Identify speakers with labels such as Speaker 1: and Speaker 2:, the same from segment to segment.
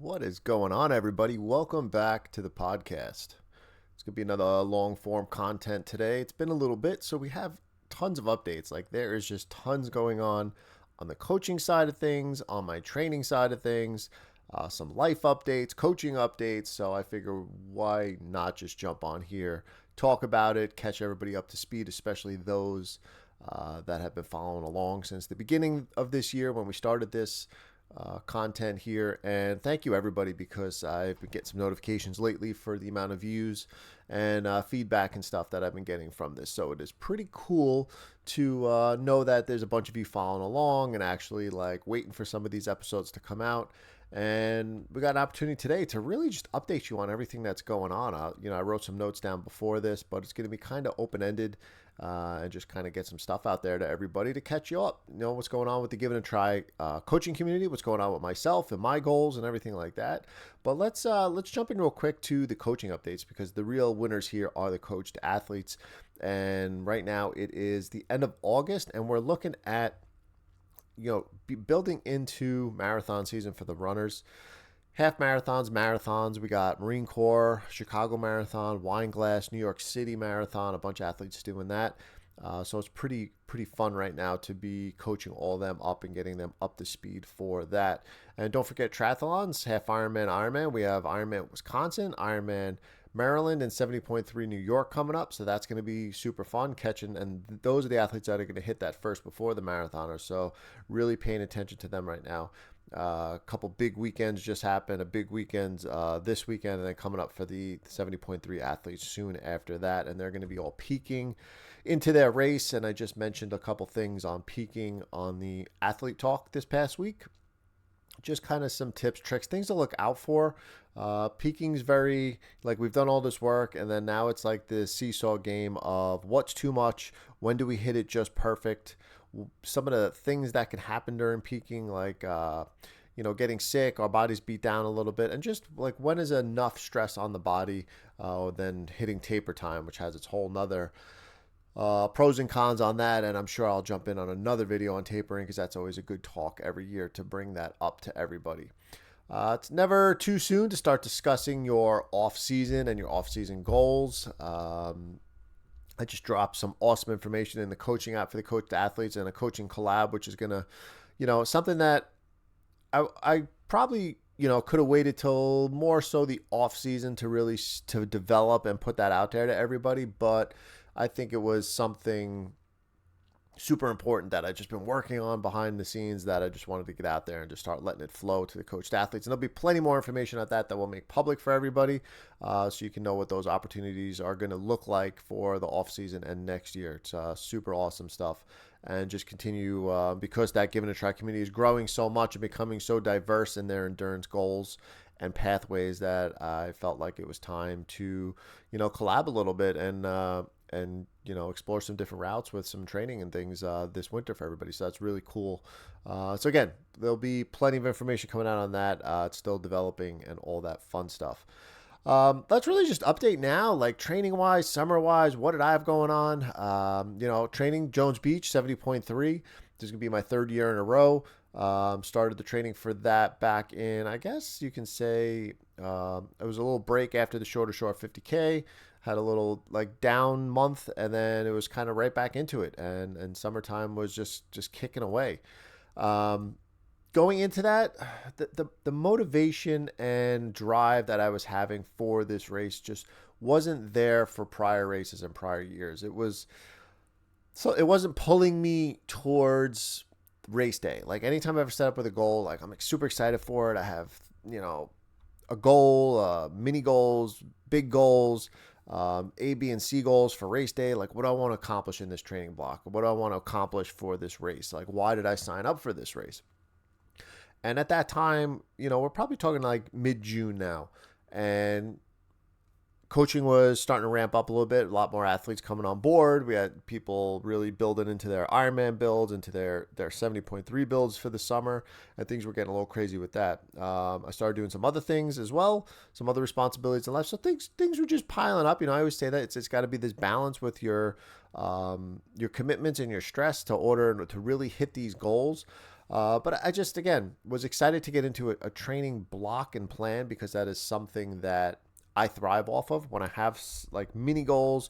Speaker 1: What is going on, everybody? Welcome back to the podcast. It's going to be another long form content today. It's been a little bit, so we have tons of updates. Like, there is just tons going on the coaching side of things, on my training side of things, some life updates, coaching updates. So I figure why not just jump on here, talk about it, catch everybody up to speed, especially those that have been following along since the beginning of this year when we started this content here. And thank you, everybody, because I've been getting some notifications lately for the amount of views and feedback and stuff that I've been getting from this. So it is pretty cool to know that there's a bunch of you following along and actually like waiting for some of these episodes to come out. And we got an opportunity today to really just update you on everything that's going on. I wrote some notes down before this, but it's going to be kind of open-ended and just kind of get some stuff out there to everybody to catch you up. You know what's going on with the Give It a Try coaching community, what's going on with myself and my goals and everything like that. But let's jump in real quick to the coaching updates, because the real winners here are the coached athletes. And right now it is the end of August, and we're looking at building into marathon season for the runners. Half marathons. We got Marine Corps, Chicago Marathon, Wine Glass, New York City Marathon. A bunch of athletes doing that. So it's pretty fun right now to be coaching all of them up and getting them up to speed for that. And don't forget triathlons, half Ironman. We have Ironman Wisconsin, Ironman Maryland, and 70.3 New York coming up. So that's going to be super fun catching. And those are the athletes that are going to hit that first before the marathoners. So really paying attention to them right now. A couple big weekends just happened. A big weekend this weekend, and then coming up for the 70.3 athletes soon after that. And they're going to be all peaking into their race. And I just mentioned a couple things on peaking on the athlete talk this past week. Just kind of some tips, tricks, things to look out for. Peaking's very, like, we've done all this work, and then now it's like this seesaw game of what's too much, when do we hit it just perfect. Some of the things that can happen during peaking, like getting sick, our bodies beat down a little bit, and just like when is enough stress on the body, then hitting taper time, which has its whole nother pros and cons on that. And I'm sure I'll jump in on another video on tapering, because that's always a good talk every year to bring that up to everybody. It's never too soon to start discussing your off season and your off season goals. I just dropped some awesome information in the coaching app for the coached athletes, and a coaching collab, which is going to, something that I probably, could have waited till more so the off season to really to develop and put that out there to everybody. But I think it was something super important that I've just been working on behind the scenes that I just wanted to get out there and just start letting it flow to the coached athletes. And there'll be plenty more information at that we'll make public for everybody, so you can know what those opportunities are going to look like for the off season and next year. It's super awesome stuff. And just continue, because that Give It a Try community is growing so much and becoming so diverse in their endurance goals and pathways, that I felt like it was time to, collab a little bit and explore some different routes with some training and things this winter for everybody. So that's really cool. So again, there'll be plenty of information coming out on that. It's still developing and all that fun stuff. Let's really just update now, like training wise, summer wise. What did I have going on? Training Jones Beach 70.3. This is gonna be my third year in a row. Started the training for that back in, I guess you can say, it was a little break after the shorter 50K. Had a little like down month, and then it was kind of right back into it. And summertime was just kicking away. Going into that, the motivation and drive that I was having for this race just wasn't there for prior races and prior years. It wasn't pulling me towards race day. Like anytime I ever set up with a goal, like I'm like super excited for it. I have, a goal, mini goals, big goals, A, B, and C goals for race day. Like, what do I want to accomplish in this training block? What do I want to accomplish for this race? Like, why did I sign up for this race? And at that time, we're probably talking like mid-June now. And coaching was starting to ramp up a little bit. A lot more athletes coming on board. We had people really building into their Ironman builds, into their 70.3 builds for the summer. And things were getting a little crazy with that. I started doing some other things as well, some other responsibilities in life. So things were just piling up. I always say that it's got to be this balance with your commitments and your stress to order to really hit these goals. But I just, again, was excited to get into a training block and plan because that is something that I thrive off of when I have like mini goals,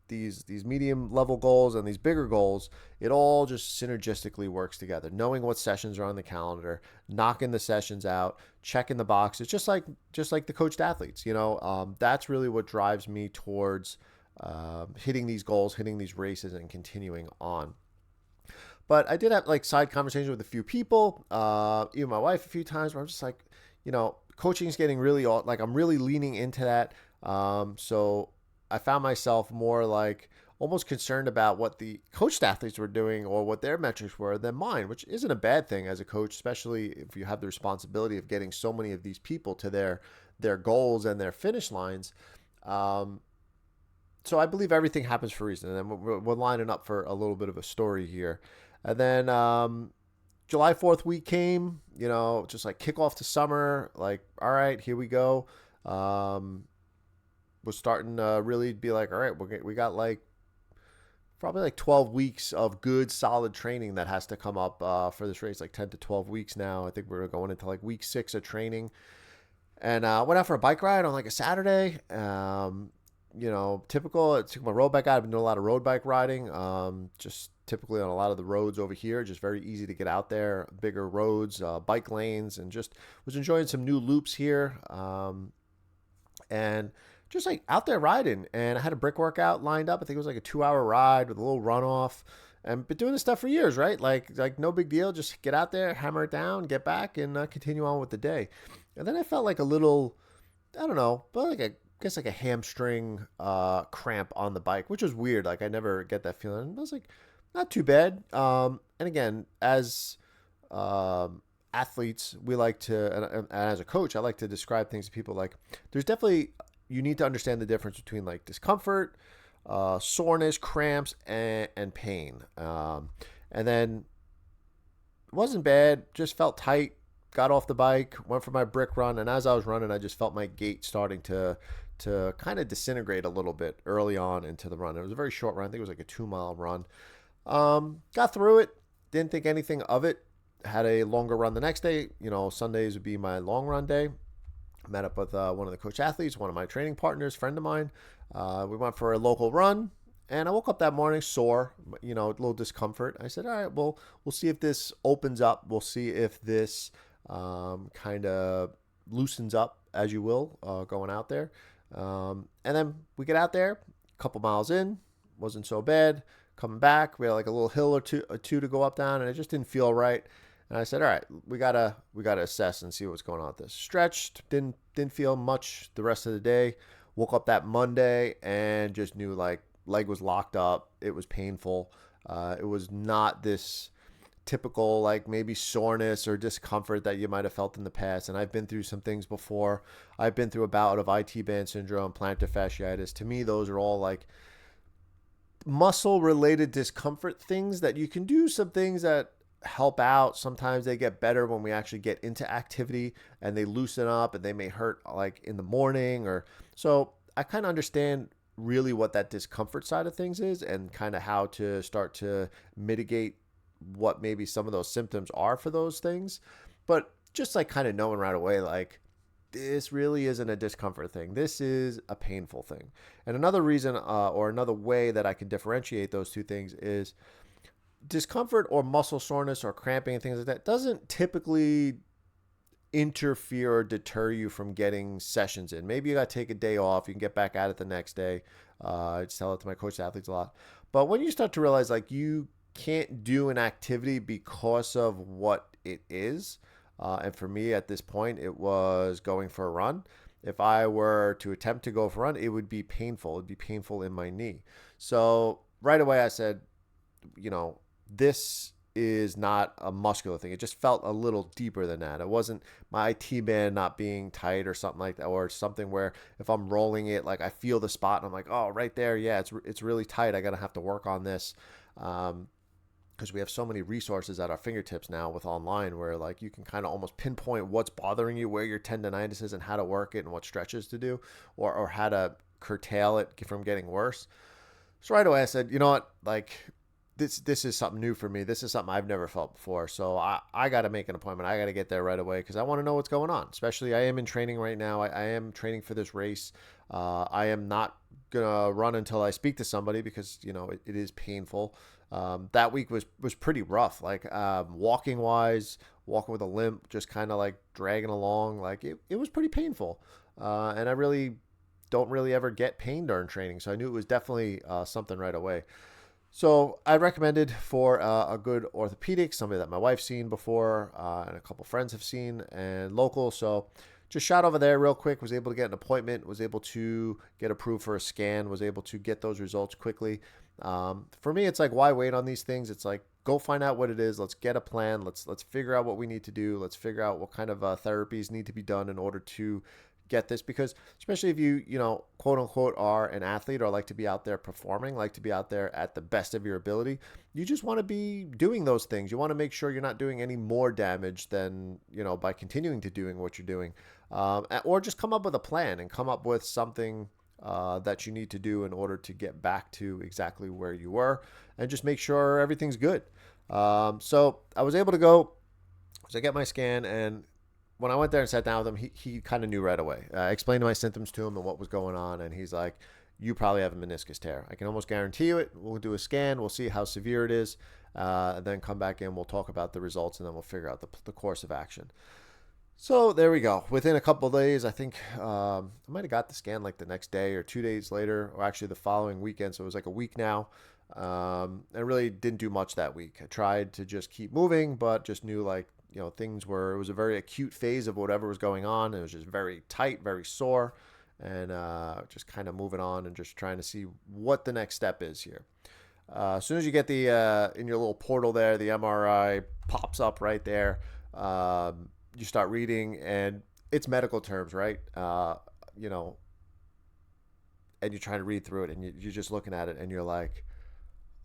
Speaker 1: these medium level goals and these bigger goals. It all just synergistically works together. Knowing what sessions are on the calendar, knocking the sessions out, checking the boxes, just like the coached athletes. That's really what drives me towards hitting these goals, hitting these races, and continuing on. But I did have like side conversations with a few people, even my wife a few times, where I'm just like, coaching is getting really like I'm really leaning into that. So I found myself more like almost concerned about what the coached athletes were doing or what their metrics were than mine, which isn't a bad thing as a coach, especially if you have the responsibility of getting so many of these people to their goals and their finish lines. So I believe everything happens for a reason. And then we're lining up for a little bit of a story here. And then July 4th week came, just like kick off to summer. Like, all right, here we go. Was starting to really be like, all right, we got like probably like 12 weeks of good, solid training that has to come up for this race, like 10 to 12 weeks now. I think we're going into like week 6 of training. And went out for a bike ride on like a Saturday. Typical. I took my road bike out. I've been doing a lot of road bike riding. Just typically on a lot of the roads over here, just very easy to get out there, bigger roads, bike lanes, and just was enjoying some new loops here. And just like out there riding. And I had a brick workout lined up. I think it was like a 2-hour ride with a little runoff. And been doing this stuff for years, right? Like no big deal. Just get out there, hammer it down, get back, and continue on with the day. And then I felt like a little, I don't know, but like a hamstring cramp on the bike, which was weird. Like I never get that feeling. I was like, not too bad. And again, as athletes, we like to, and as a coach, I like to describe things to people like there's definitely, you need to understand the difference between like discomfort, soreness, cramps, and pain. And then it wasn't bad, just felt tight, got off the bike, went for my brick run. And as I was running, I just felt my gait starting to kind of disintegrate a little bit early on into the run. It was a very short run. I think it was like a 2-mile run. Got through it. Didn't think anything of it. Had a longer run the next day. Sundays would be my long run day. Met up with one of the coach athletes, one of my training partners, friend of mine. We went for a local run, and I woke up that morning sore, a little discomfort. I said, all right, well, we'll see if this opens up. We'll see if this kind of loosens up, as you will, going out there. And then we get out there, a couple miles in, wasn't so bad. Coming back, we had like a little hill or two to go up, down, and it just didn't feel right. And I said, all right, we gotta assess and see what's going on with this. Stretched, didn't feel much the rest of the day. Woke up that Monday and just knew like leg was locked up. It was painful. It was not this typical like maybe soreness or discomfort that you might have felt in the past. And I've been through some things before. I've been through a bout of IT band syndrome, plantar fasciitis. To me, those are all like muscle related discomfort things that you can do some things that help out. Sometimes they get better when we actually get into activity and they loosen up, and they may hurt like in the morning or so. I kind of understand really what that discomfort side of things is and kind of how to start to mitigate what maybe some of those symptoms are for those things. But just like kind of knowing right away, like this really isn't a discomfort thing. This is a painful thing. And another reason or another way that I can differentiate those two things is discomfort or muscle soreness or cramping and things like that doesn't typically interfere or deter you from getting sessions in. Maybe you got to take a day off. You can get back at it the next day. I just tell it to my coach athletes a lot. But when you start to realize like you can't do an activity because of what it is, and for me at this point, it was going for a run. If I were to attempt to go for a run, it would be painful. It would be painful in my knee. So right away I said, this is not a muscular thing. It just felt a little deeper than that. It wasn't my IT band not being tight or something like that, or something where if I'm rolling it, like I feel the spot and I'm like, oh, right there. Yeah, it's really tight. I got to have to work on this. Because we have so many resources at our fingertips now with online where like you can kind of almost pinpoint what's bothering you, where your tendonitis is and how to work it and what stretches to do or how to curtail it from getting worse. So right away I said, you know what, like this is something new for me. This is something I've never felt before. So I got to make an appointment. I got to get there right away because I want to know what's going on. Especially I am in training right now. I am training for this race. I am not gonna run until I speak to somebody because it is painful. That week was pretty rough. Like walking wise, walking with a limp, just kind of like dragging along. Like it was pretty painful. And I really don't really ever get pain during training, so I knew it was definitely something right away. So I recommended for a good orthopedic, somebody that my wife's seen before and a couple friends have seen and local. So just shot over there real quick, was able to get an appointment, was able to get approved for a scan, was able to get those results quickly. For me, it's like, why wait on these things? It's like, go find out what it is. Let's get a plan. Let's figure out what we need to do. Let's figure out what kind of therapies need to be done in order to get this, because especially if you quote unquote are an athlete or like to be out there performing, like to be out there at the best of your ability, you just want to be doing those things. You want to make sure you're not doing any more damage than by continuing to doing what you're doing, or just come up with a plan and come up with something that you need to do in order to get back to exactly where you were and just make sure everything's good. So I was able to go, so I get my scan, and when I went there and sat down with him, he kind of knew right away. I explained my symptoms to him and what was going on, and he's like, you probably have a meniscus tear. I can almost guarantee you it. We'll do a scan. We'll see how severe it is, and then come back in. We'll talk about the results, and then we'll figure out the course of action. So there we go. Within a couple of days, I think I might have got the scan like the next day or 2 days later, or actually the following weekend. So it was like a week now. I really didn't do much that week. I tried to just keep moving, but just knew like, things were, it was a very acute phase of whatever was going on. It was just very tight, very sore, and just kind of moving on and just trying to see what the next step is here. As soon as you get the, in your little portal there, the MRI pops up right there. You start reading, and it's medical terms, right? And you're trying to read through it, and you're just looking at it, and you're like,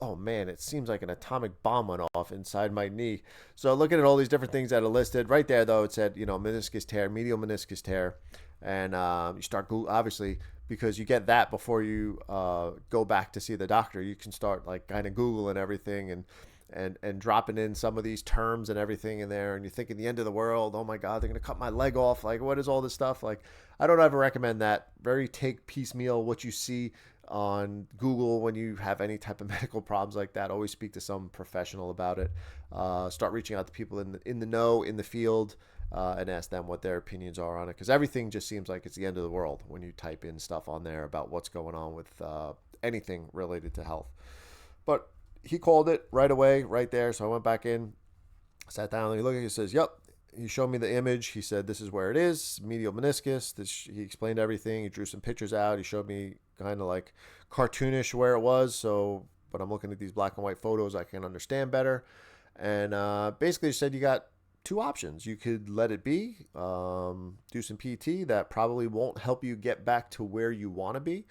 Speaker 1: oh man, it seems like an atomic bomb went off inside my knee. So looking at all these different things that are listed right there, though, it said, meniscus tear, medial meniscus tear. And you start obviously, because you get that before you go back to see the doctor, you can start like kind of Googling everything and dropping in some of these terms and everything in there. And you're thinking the end of the world. Oh my God, they're going to cut my leg off. Like, what is all this stuff? Like, I don't ever recommend that. Very take piecemeal what you see on Google when you have any type of medical problems like that. Always speak to some professional about it. Start reaching out to people in the know, in the field, and ask them what their opinions are on it, because everything just seems like it's the end of the world when you type in stuff on there about what's going on with anything related to health. But he called it right away, right there. So I went back in, sat down, and he looked at it, he says, yep. He showed me the image. He said, this is where it is, medial meniscus. He explained everything. He drew some pictures out. He showed me kind of like cartoonish where it was. So, but I'm looking at these black and white photos, I can understand better. And basically said you got two options. You could let it be, do some PT that probably won't help you get back to where you want to be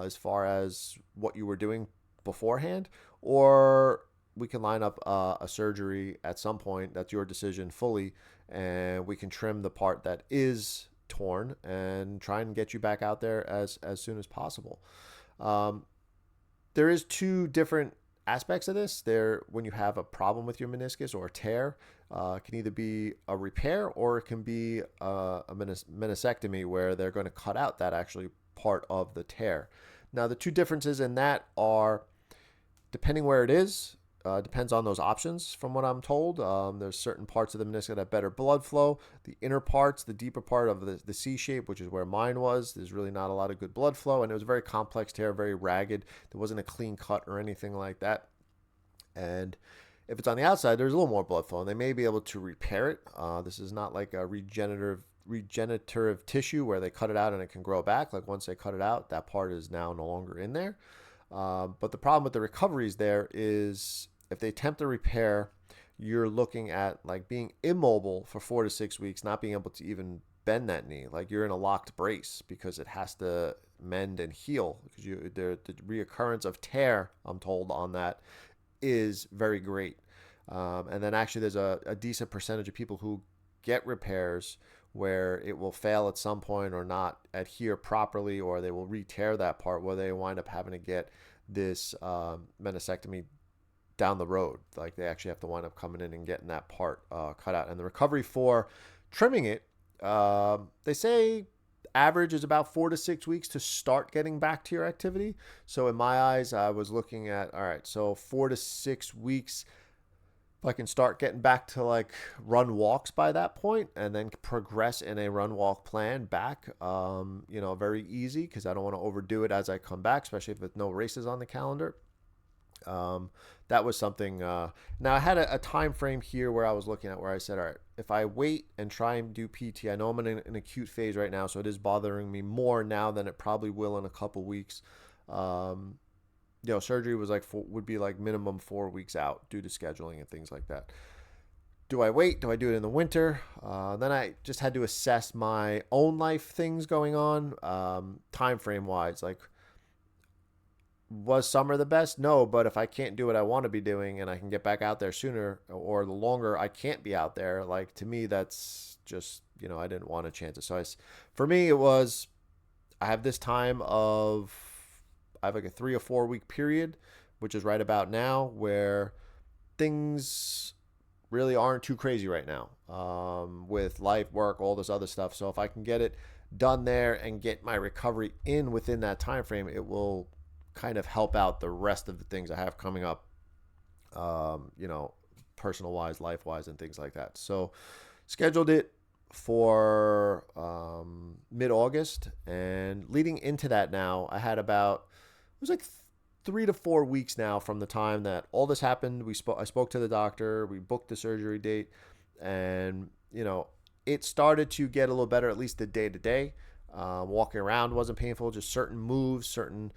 Speaker 1: as far as what you were doing beforehand, or we can line up a surgery at some point. That's your decision fully, and we can trim the part that is torn and try and get you back out there as soon as possible. There is two different aspects of this. There, when you have a problem with your meniscus or a tear, it can either be a repair or it can be a meniscectomy, where they're going to cut out that actually part of the tear. Now, the two differences in that are, depending where it is, depends on those options from what I'm told. There's certain parts of the meniscus that have better blood flow. The inner parts, the deeper part of the C shape, which is where mine was, there's really not a lot of good blood flow. And it was a very complex tear, very ragged. There wasn't a clean cut or anything like that. And if it's on the outside, there's a little more blood flow, and they may be able to repair it. This is not like a regenerative tissue where they cut it out and it can grow back. Like once they cut it out, that part is now no longer in there. But the problem with the recoveries there is, if they attempt to repair, you're looking at like being immobile for 4 to 6 weeks, not being able to even bend that knee. Like you're in a locked brace because it has to mend and heal, because the reoccurrence of tear, I'm told, on that is very great. And then actually there's a decent percentage of people who get repairs where it will fail at some point or not adhere properly, or they will re-tear that part, where they wind up having to get this meniscectomy down the road. Like they actually have to wind up coming in and getting that part cut out. And the recovery for trimming it, they say average is about 4 to 6 weeks to start getting back to your activity. So in my eyes, I was looking at, all right, so 4 to 6 weeks. If I can start getting back to like run walks by that point and then progress in a run walk plan back, very easy because I don't want to overdo it as I come back, especially if there's no races on the calendar. Um, that was something. Now I had a time frame here where I was looking at where I said, all right, if I wait and try and do PT, I know I'm in an acute phase right now, so it is bothering me more now than it probably will in a couple weeks. Um, Surgery was would be like minimum 4 weeks out due to scheduling and things like that. Do I wait? Do I do it in the winter? Then I just had to assess my own life things going on, time frame wise. Like, was summer the best? No, but if I can't do what I want to be doing and I can get back out there sooner, or the longer I can't be out there, like to me, that's just I didn't want to chance it. So for me, it was I have this time of I have like a 3 or 4 week period, which is right about now, where things really aren't too crazy right now with life, work, all this other stuff. So if I can get it done there and get my recovery in within that time frame, it will kind of help out the rest of the things I have coming up, personal wise, life wise, and things like that. So scheduled it for mid August, and leading into that now, I had about it was like 3 to 4 weeks now from the time that all this happened. I spoke to the doctor, we booked the surgery date, and it started to get a little better, at least the day to day. Walking around wasn't painful, just certain moves, certain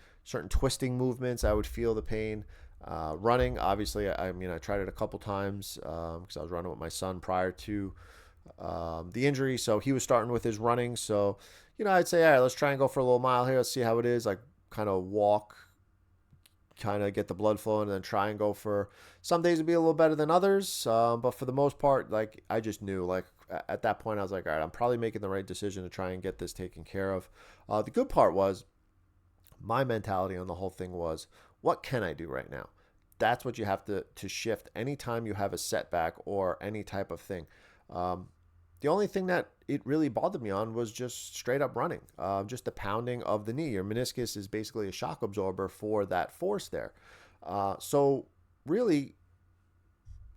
Speaker 1: twisting movements, I would feel the pain. Running, obviously, I tried it a couple times because I was running with my son prior to the injury, so he was starting with his running. So, I'd say, all right, let's try and go for a little mile here. Let's see how it is. Like, kind of walk, kind of get the blood flowing, and then try and go for some days would be a little better than others. But for the most part, like I just knew, like at that point, I was like, all right, I'm probably making the right decision to try and get this taken care of. The good part was my mentality on the whole thing was, what can I do right now? That's what you have to shift anytime you have a setback or any type of thing. The only thing that it really bothered me on was just straight up running, just the pounding of the knee. Your meniscus is basically a shock absorber for that force there. So really,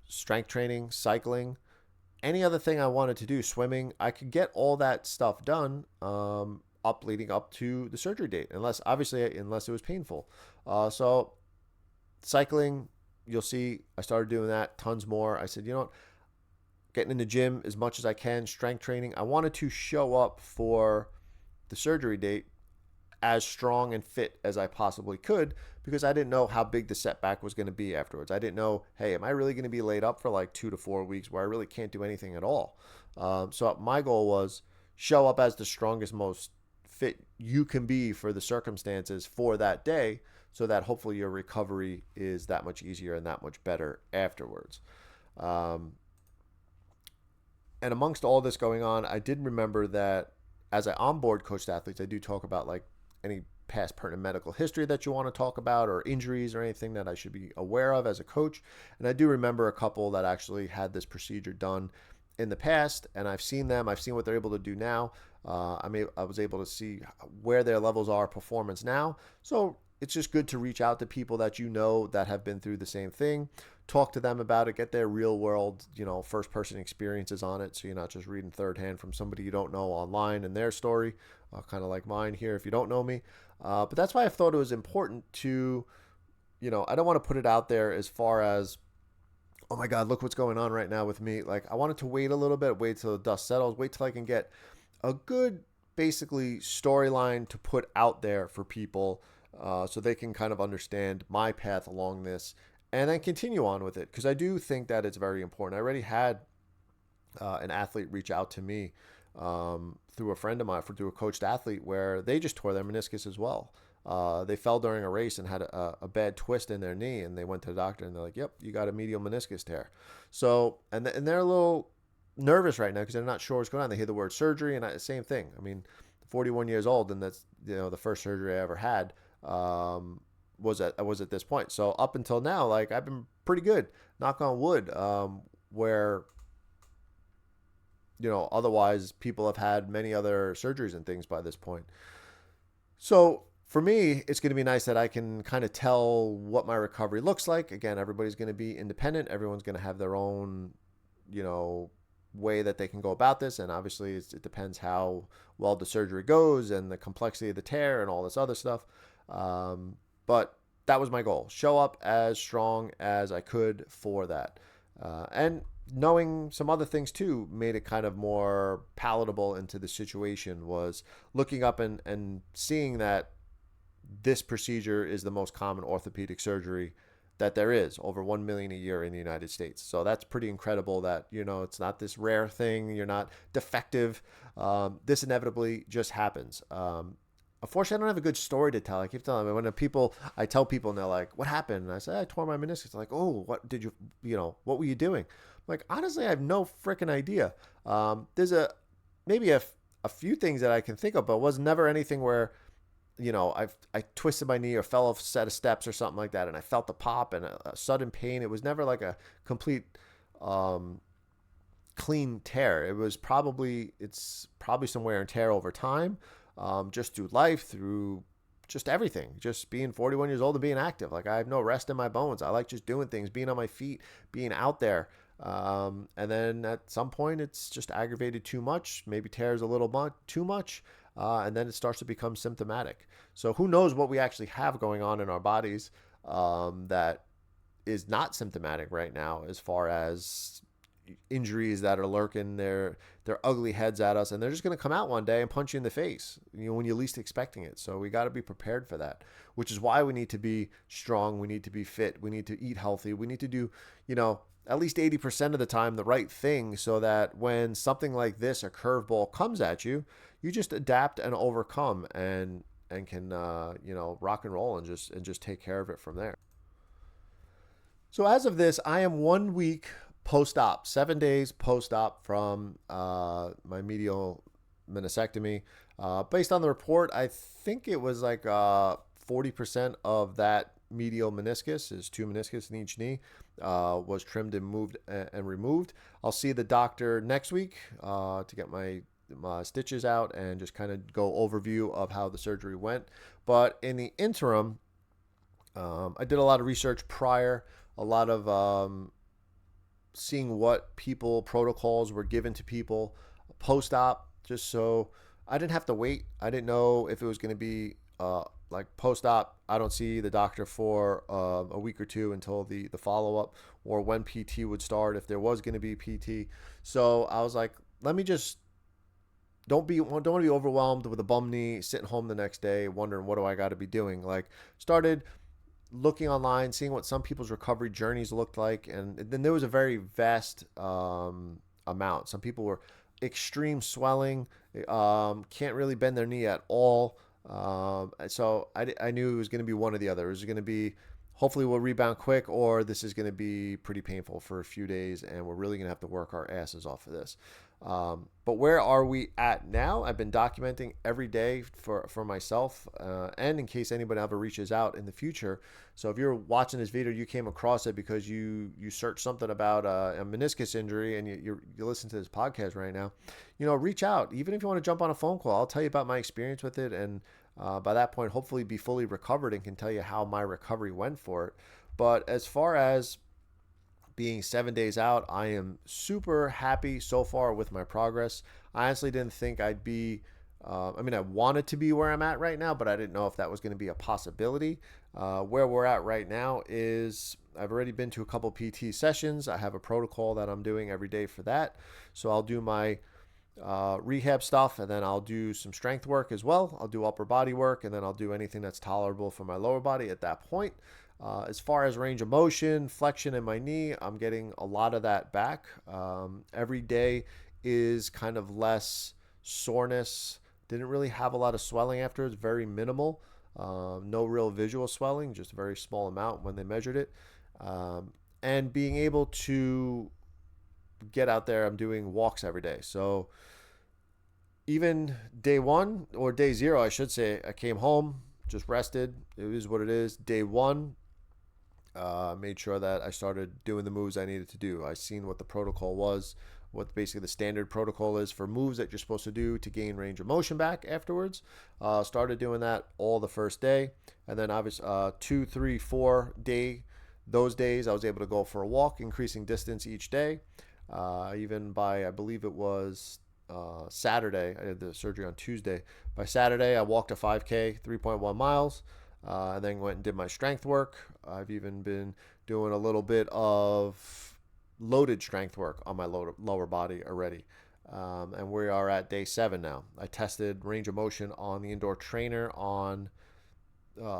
Speaker 1: strength training, cycling, any other thing I wanted to do, swimming, I could get all that stuff done leading up to the surgery date, unless it was painful. So cycling, you'll see, I started doing that tons more. I said, getting in the gym as much as I can, strength training. I wanted to show up for the surgery date as strong and fit as I possibly could, because I didn't know how big the setback was going to be afterwards. I didn't know, hey, am I really going to be laid up for like 2 to 4 weeks where I really can't do anything at all? So my goal was show up as the strongest, most fit you can be for the circumstances for that day, so that hopefully your recovery is that much easier and that much better afterwards. And amongst all this going on, I did remember that as I onboard coached athletes, I do talk about like any past pertinent medical history that you want to talk about, or injuries or anything that I should be aware of as a coach. And I do remember a couple that actually had this procedure done in the past, and I've seen them. I've seen what they're able to do now. I was able to see where their levels are performance now. So it's just good to reach out to people that that have been through the same thing, talk to them about it, get their real world, first person experiences on it. So you're not just reading third hand from somebody you don't know online and their story, kind of like mine here if you don't know me. But that's why I thought it was important to, I don't want to put it out there as far as, oh my God, look what's going on right now with me. Like, I wanted to wait a little bit, wait till the dust settles, wait till I can get a good, basically, storyline to put out there for people, so they can kind of understand my path along this and then continue on with it. Because I do think that it's very important. I already had an athlete reach out to me through a friend of mine, through a coached athlete, where they just tore their meniscus as well. They fell during a race and had a bad twist in their knee, and they went to the doctor and they're like, yep, you got a medial meniscus tear. So, and they're a little nervous right now because they're not sure what's going on. They hear the word surgery, and same thing. I mean, 41 years old, and that's, the first surgery I ever had was at this point. So up until now, like, I've been pretty good, knock on wood, where, otherwise people have had many other surgeries and things by this point. So for me, it's going to be nice that I can kind of tell what my recovery looks like. Again, everybody's going to be independent. Everyone's going to have their own, you know, way that they can go about this. And obviously, it depends how well the surgery goes and the complexity of the tear and all this other stuff. But that was my goal. Show up as strong as I could for that. And knowing some other things too made it kind of more palatable into the situation, was looking up and seeing that this procedure is the most common orthopedic surgery that there is, over 1 million a year in the United States. So that's pretty incredible that, it's not this rare thing. You're not defective. This inevitably just happens. Unfortunately, I don't have a good story to tell. I keep telling them I tell people and they're like, what happened? And I say, I tore my meniscus. They're like, oh, what did you, what were you doing? I'm like, honestly, I have no freaking idea. There's maybe a few things that I can think of, but it was never anything where, I twisted my knee or fell off a set of steps or something like that, and I felt the pop and a sudden pain. It was never like a complete clean tear. It's probably some wear and tear over time, just through life, through just everything, just being 41 years old and being active. Like, I have no rest in my bones. I like just doing things, being on my feet, being out there. And then at some point it's just aggravated too much, maybe tears a little bit too much. And then it starts to become symptomatic. So who knows what we actually have going on in our bodies that is not symptomatic right now, as far as injuries that are lurking their ugly heads at us, and they're just going to come out one day and punch you in the face, when you're least expecting it. So we got to be prepared for that, which is why we need to be strong. We need to be fit. We need to eat healthy. We need to do, at least 80% of the time the right thing, so that when something like this, a curveball, comes at you, you just adapt and overcome and can rock and roll and just take care of it from there. So as of this, I am 1 week post-op, 7 days post-op from my medial meniscectomy. Based on the report, I think it was like 40% of that medial meniscus, is 2 meniscus in each knee, was trimmed and moved and removed. I'll see the doctor next week to get my stitches out and just kind of go overview of how the surgery went. But in the interim, I did a lot of research prior, a lot of seeing what protocols were given to people post-op, just so I didn't have to wait. I didn't know if it was going to be like post-op, I don't see the doctor for a week or two until the follow-up, or when PT would start, if there was going to be PT. So I was like, let me just don't want to be overwhelmed with a bum knee, sitting home the next day wondering what do I got to be doing. Like, started looking online, seeing what some people's recovery journeys looked like, and then there was a very vast amount. Some people were extreme swelling, can't really bend their knee at all. So I knew it was going to be one or the other. It was going to be, hopefully we'll rebound quick, or this is going to be pretty painful for a few days, and we're really going to have to work our asses off of this. But where are we at now? I've been documenting every day for myself, and in case anybody ever reaches out in the future. So if you're watching this video, you came across it because you searched something about a meniscus injury, and you listen to this podcast right now, reach out. Even if you want to jump on a phone call, I'll tell you about my experience with it, and by that point, hopefully be fully recovered and can tell you how my recovery went for it. But as far as being 7 days out, I am super happy so far with my progress. I honestly didn't think I'd be, I wanted to be where I'm at right now, but I didn't know if that was going to be a possibility. Where we're at right now is I've already been to a couple PT sessions. I have a protocol that I'm doing every day for that. So I'll do my rehab stuff, and then I'll do some strength work as well. I'll do upper body work, and then I'll do anything that's tolerable for my lower body at that point. As far as range of motion, flexion in my knee, I'm getting a lot of that back. Every day is kind of less soreness. Didn't really have a lot of swelling afterwards, very minimal. No real visual swelling, just a very small amount when they measured it. And being able to get out there, I'm doing walks every day. So even day 1, or day 0, I should say, I came home, just rested. It is what it is. Day 1, Made sure that I started doing the moves I needed to do. I seen what the protocol was, what basically the standard protocol is for moves that you're supposed to do to gain range of motion back afterwards. Started doing that all the first day, and then obviously 2, 3, 4 day. Those days I was able to go for a walk, increasing distance each day. Even by I believe it was Saturday. I had the surgery on Tuesday. By Saturday, I walked a 5K, 3.1 miles. And then went and did my strength work. I've even been doing a little bit of loaded strength work on my lower body already. And we are at day 7 now. I tested range of motion on the indoor trainer on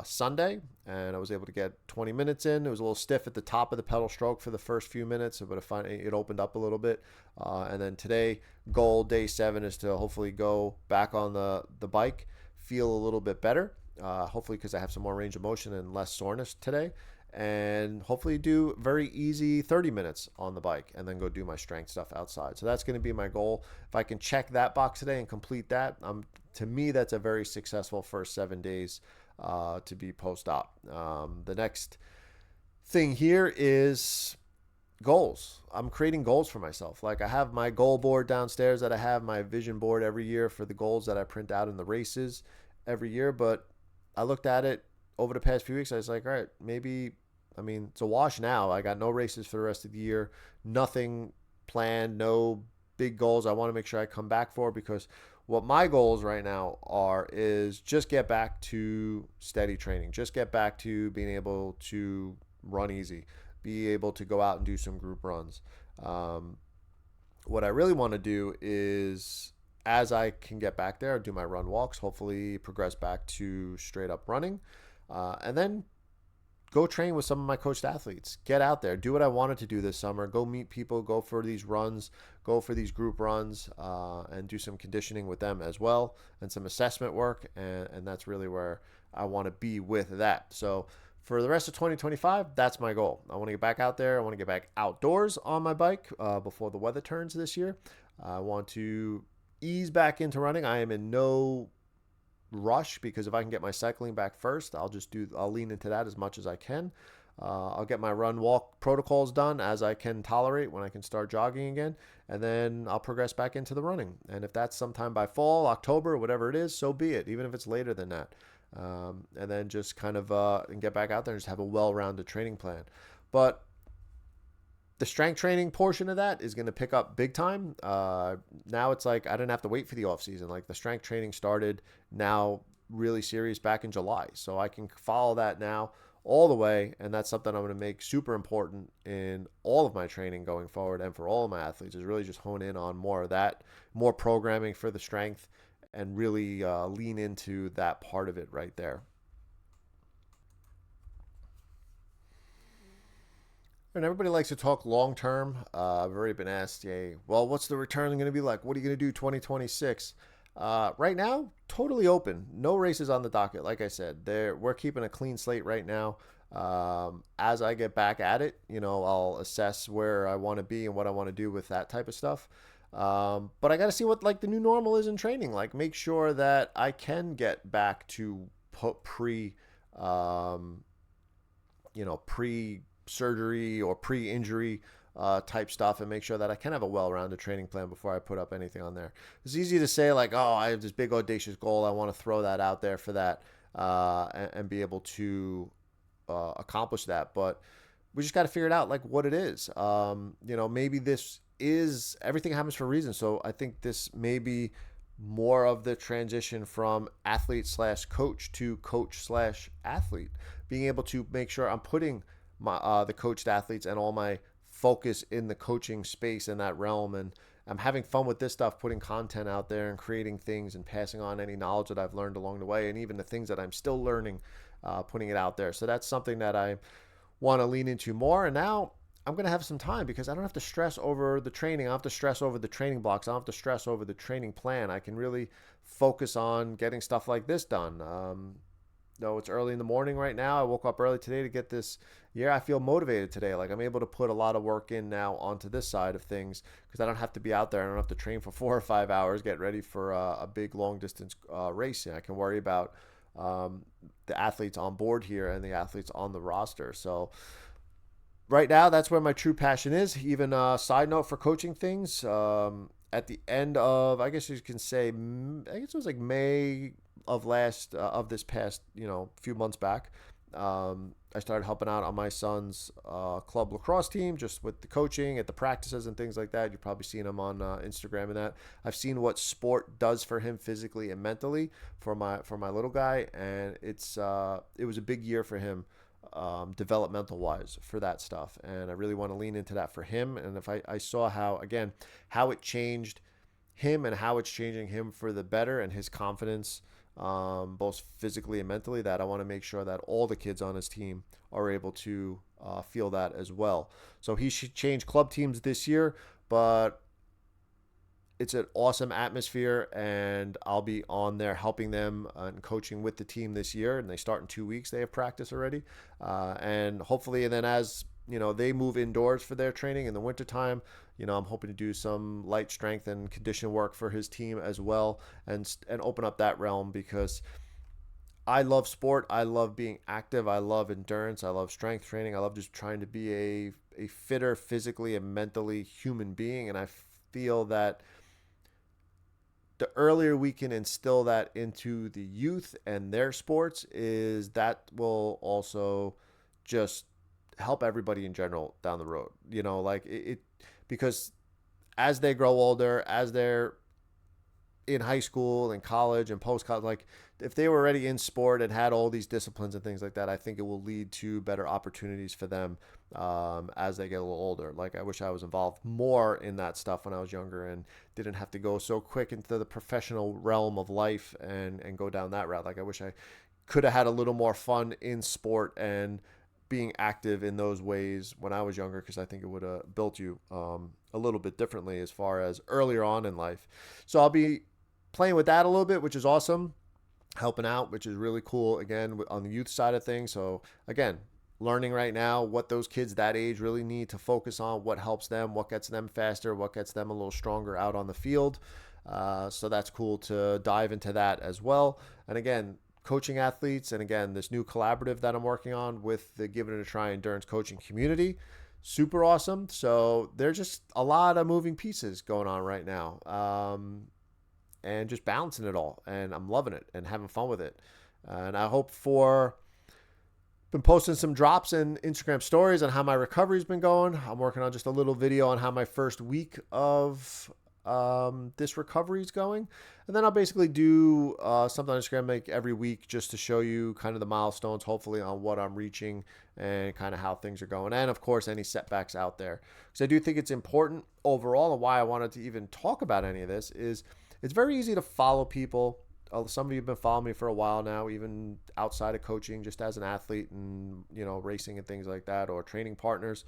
Speaker 1: Sunday, and I was able to get 20 minutes in. It was a little stiff at the top of the pedal stroke for the first few minutes, but it opened up a little bit. And then today, goal day 7 is to hopefully go back on the bike, feel a little bit better. Hopefully, because I have some more range of motion and less soreness today, and hopefully do very easy 30 minutes on the bike and then go do my strength stuff outside. So that's going to be my goal. If I can check that box today and complete that, to me, that's a very successful first 7 days to be post-op. The next thing here is goals. I'm creating goals for myself. Like I have my goal board downstairs that I have my vision board every year for the goals that I print out in the races every year. But I looked at it over the past few weeks. I was like, all right, maybe, I mean, it's a wash now. I got no races for the rest of the year, nothing planned, no big goals I want to make sure I come back for, because what my goals right now are is just get back to steady training, just get back to being able to run easy, be able to go out and do some group runs. What I really want to do is, as I can get back there, do my run walks, hopefully progress back to straight up running, and then go train with some of my coached athletes. Get out there, do what I wanted to do this summer. Go meet people, go for these runs, go for these group runs, and do some conditioning with them as well, and some assessment work. And that's really where I want to be with that. So for the rest of 2025, that's my goal. I want to get back out there. I want to get back outdoors on my bike before the weather turns this year. I want to ease back into running. I am in no rush, because if I can get my cycling back first, I'll lean into that as much as I can. I'll get my run walk protocols done as I can tolerate when I can start jogging again, and then I'll progress back into the running. And if that's sometime by fall, October, whatever it is, so be it, even if it's later than that. And then just kind of and get back out there and just have a well-rounded training plan. But the strength training portion of that is going to pick up big time. Now it's like I didn't have to wait for the off season. Like the strength training started now really serious back in July. So I can follow that now all the way. And that's something I'm going to make super important in all of my training going forward. And for all of my athletes is really just hone in on more of that, more programming for the strength, and really lean into that part of it right there. And everybody likes to talk long term. I've already been asked, hey, well, what's the return going to be like? What are you going to do 2026? Right now, totally open. No races on the docket. Like I said, we're keeping a clean slate right now. As I get back at it, I'll assess where I want to be and what I want to do with that type of stuff. But I got to see what like the new normal is in training. Like make sure that I can get back to um, pre surgery or pre-injury type stuff, and make sure that I can have a well-rounded training plan before I put up anything on there. It's easy to say like, oh, I have this big audacious goal. I want to throw that out there for that and be able to accomplish that. But we just got to figure it out like what it is. Maybe this is everything happens for a reason. So I think this may be more of the transition from athlete slash coach to coach slash athlete, being able to make sure I'm putting my the coached athletes and all my focus in the coaching space in that realm, and I'm having fun with this stuff, putting content out there and creating things and passing on any knowledge that I've learned along the way, and even the things that I'm still learning, putting it out there. So that's something that I want to lean into more. And now I'm going to have some time because I don't have to stress over the training. I don't have to stress over the training blocks. I don't have to stress over the training plan. I can really focus on getting stuff like this done. Though it's early in the morning right now. I woke up early today to get this. Yeah, I feel motivated today. Like I'm able to put a lot of work in now onto this side of things because I don't have to be out there. I don't have to train for 4 or 5 hours, get ready for a big long distance race. And I can worry about um, the athletes on board here and the athletes on the roster. So right now, that's where my true passion is. Even a side note for coaching things. At the end of, I guess you can say, I guess it was like May of of this past, few months back. I started helping out on my son's club lacrosse team, just with the coaching at the practices and things like that. You've probably seen him on Instagram and that. I've seen what sport does for him physically and mentally for my little guy, and it was a big year for him, developmental wise, for that stuff, and I really want to lean into that for him. And if I saw how it changed him and how it's changing him for the better and his confidence, both physically and mentally, that I want to make sure that all the kids on his team are able to feel that as well. So he should change club teams this year, but it's an awesome atmosphere, and I'll be on there helping them and coaching with the team this year. And they start in 2 weeks. They have practice already, and hopefully, and then as they move indoors for their training in the wintertime, I'm hoping to do some light strength and condition work for his team as well, and open up that realm, because I love sport. I love being active. I love endurance. I love strength training. I love just trying to be a fitter physically and mentally human being. And I feel that the earlier we can instill that into the youth and their sports, is that will also just help everybody in general down the road. Like because as they grow older, as they're in high school and college and post college, like if they were already in sport and had all these disciplines and things like that, I think it will lead to better opportunities for them, as they get a little older. Like I wish I was involved more in that stuff when I was younger and didn't have to go so quick into the professional realm of life and go down that route. Like I wish I could have had a little more fun in sport and being active in those ways when I was younger, because I think it would have built you a little bit differently as far as earlier on in life. So I'll be playing with that a little bit, which is awesome. Helping out, which is really cool, again, on the youth side of things. So again, learning right now what those kids that age really need to focus on, what helps them, what gets them faster, what gets them a little stronger out on the field. So that's cool to dive into that as well. And again, coaching athletes, and again, this new collaborative that I'm working on with the Give It a Try endurance coaching community, super awesome. So there's just a lot of moving pieces going on right now. And just balancing it all. And I'm loving it and having fun with it. And I hope been posting some drops in Instagram stories on how my recovery's been going. I'm working on just a little video on how my first week of this recovery is going. And then I'll basically do something on Instagram like every week, just to show you kind of the milestones, hopefully, on what I'm reaching and kind of how things are going. And of course, any setbacks out there. Because I do think it's important overall, and why I wanted to even talk about any of this is, it's very easy to follow people. Some of you have been following me for a while now, even outside of coaching, just as an athlete and, racing and things like that, or training partners,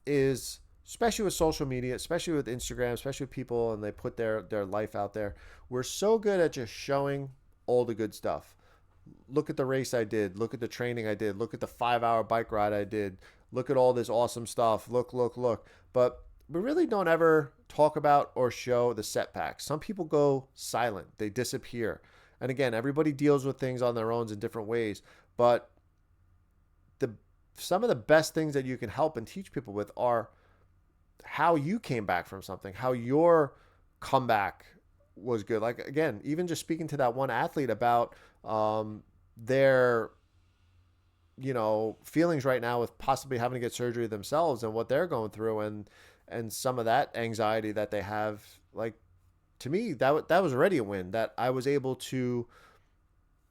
Speaker 1: is especially with social media, especially with Instagram, especially with people, and they put their life out there. We're so good at just showing all the good stuff. Look at the race I did. Look at the training I did. Look at the 5-hour bike ride I did. Look at all this awesome stuff. Look. But we really don't ever talk about or show the setbacks. Some people go silent. They disappear. And again, everybody deals with things on their own in different ways. But some of the best things that you can help and teach people with are how you came back from something, how your comeback was good. Like, again, even just speaking to that one athlete about their feelings right now with possibly having to get surgery themselves and what they're going through, and some of that anxiety that they have. Like, to me, that was already a win, that I was able to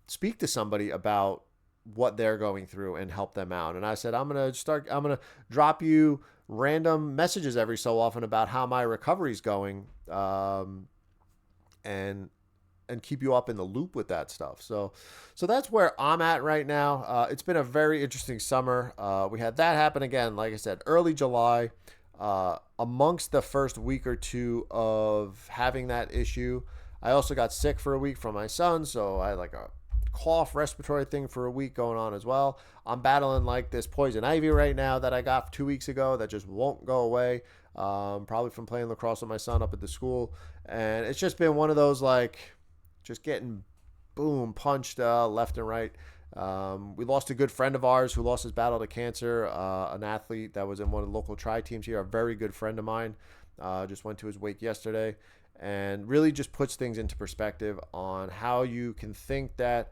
Speaker 1: speak to somebody about what they're going through and help them out. And I said, I'm going to drop you random messages every so often about how my recovery is going, and keep you up in the loop with that stuff. So that's where I'm at right now. It's been a very interesting summer. We had that happen again, like I said, early July. Amongst the first week or two of having that issue, I also got sick for a week from my son. So I had like a cough respiratory thing for a week going on as well. I'm battling like this poison ivy right now that I got 2 weeks ago that just won't go away. Probably from playing lacrosse with my son up at the school. And it's just been one of those, like, just getting boom, punched left and right. We lost a good friend of ours who lost his battle to cancer, an athlete that was in one of the local tri teams here, a very good friend of mine. Just went to his wake yesterday, and really just puts things into perspective on how you can think that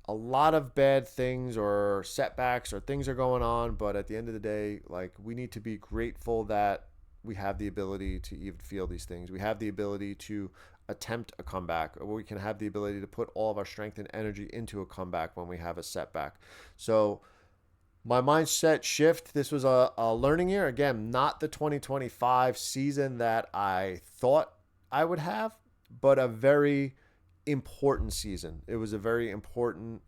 Speaker 1: a lot of bad things or setbacks or things are going on, but at the end of the day, like, we need to be grateful that we have the ability to even feel these things. We have the ability to attempt a comeback, or we can have the ability to put all of our strength and energy into a comeback when we have a setback. So my mindset shift, this was a learning year. Again, not the 2025 season that I thought I would have, but a very important season. It was a very important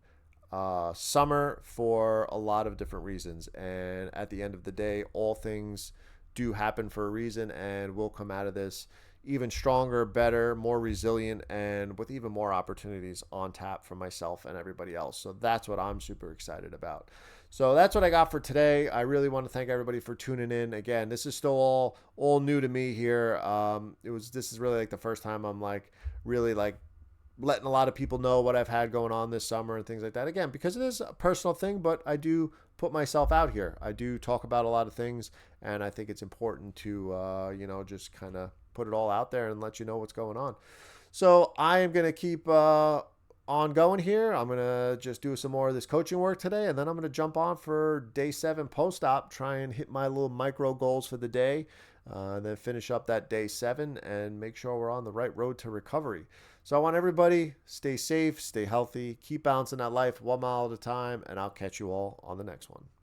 Speaker 1: summer for a lot of different reasons. And at the end of the day, all things do happen for a reason, and we'll come out of this even stronger, better, more resilient, and with even more opportunities on tap for myself and everybody else. So that's what I'm super excited about. So that's what I got for today. I really want to thank everybody for tuning in. Again, this is still all new to me here. This is really like the first time I'm like really like letting a lot of people know what I've had going on this summer and things like that. Again, because it is a personal thing, but I do put myself out here. I do talk about a lot of things, and I think it's important to, just kind of put it all out there and let you know what's going on. So I am going to keep on going here. I'm going to just do some more of this coaching work today, and then I'm going to jump on for day 7 post-op, try and hit my little micro goals for the day, then finish up that day 7 and make sure we're on the right road to recovery. So I want everybody stay safe, stay healthy, keep balancing that life 1 mile at a time, and I'll catch you all on the next one.